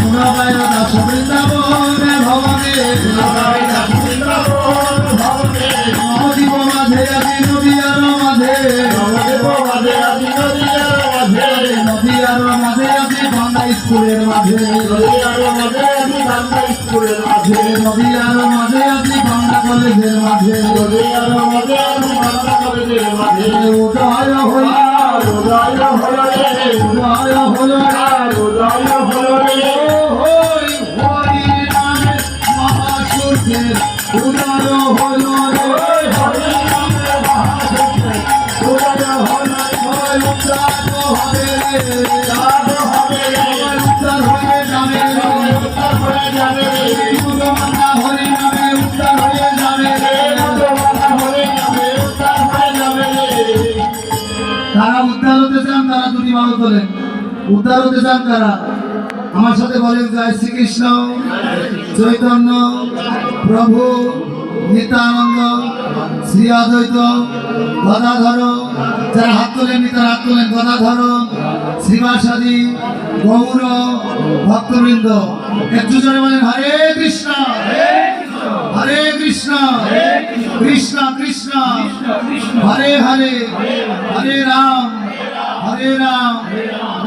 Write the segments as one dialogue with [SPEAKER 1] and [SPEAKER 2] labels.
[SPEAKER 1] গুণবায় দাস বৃন্দাবনে ভবনে নদীব মাঝে আদি নদীয়ার মাঝে নদীয়ার মাঝে আদি বাংলা স্কুলের মাঝে নদীয়ার মাঝে আদি বাংলা কলেজের মাঝে উদয় হল মহাসূর্যের উদয় হল তারা উদ্ধার হতে চান, তারা দুটি বাহু তোলেন। উদ্ধার হতে চান তারা আমার সাথে বলেন জয় শ্রীকৃষ্ণ চৈতন্য প্রভু নিত্যানন্দ শ্রী অদ্বৈত গদাধর। যারা হাত তোলেন তারা হাত তোলেন। গদাধর শ্রীবাসাদি গৌর ভক্তবৃন্দ একটু জোরে বলেন হরে কৃষ্ণ হরে কৃষ্ণ কৃষ্ণ কৃষ্ণ হরে হরে হরে রাম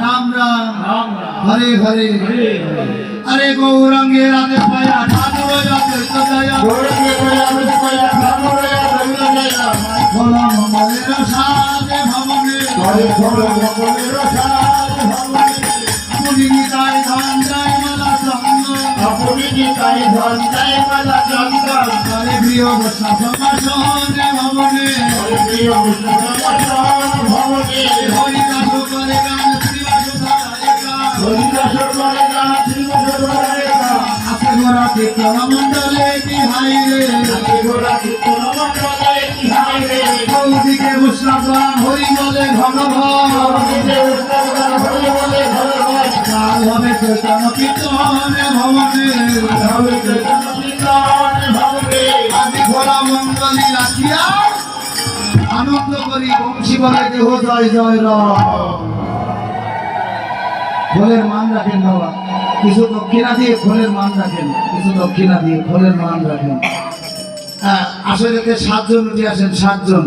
[SPEAKER 1] রাম রাম হরে হরে। अरे गौरंगे राधे पाया ठाकुर जाते सजाया गौरंगे पाया राधे पाया ठाकुर जाते सजाया भोला मंगलेर साजे भवने हरे भोला मंगलेर साजे भवने अपनी निताय धन जाय माला चंद अपनी निताय धन जाय माला चंद हरे प्रिय कृष्ण संभाषणे भवने हरे प्रिय कृष्ण संभाषणे भवने हरि दास करे गान श्रीवास हरिदास करे गान गोरा कीर्तन मंडले की हाय रे गोरा कीर्तन मंडले की हाय रे कौदिके उष्णगान हरि बोले भगवान कौदिके उष्णगान हरि बोले भगवान काल হবে कीर्तन कीर्तने भवने হবে कीर्तन कीर्तने भवने आदि घोड़ा मंगली রাখিয়া আনন্দ করি বংশী বলে দেহ জয় জয় রাম। খোলের মান রাখেন বাবা, কিছু দক্ষিণা দিয়ে খোলের মান রাখেন, কিছু দক্ষিণা দিয়ে খোলের মান রাখেন। আসলে 7 জন উঠে আসেন, 7 জন।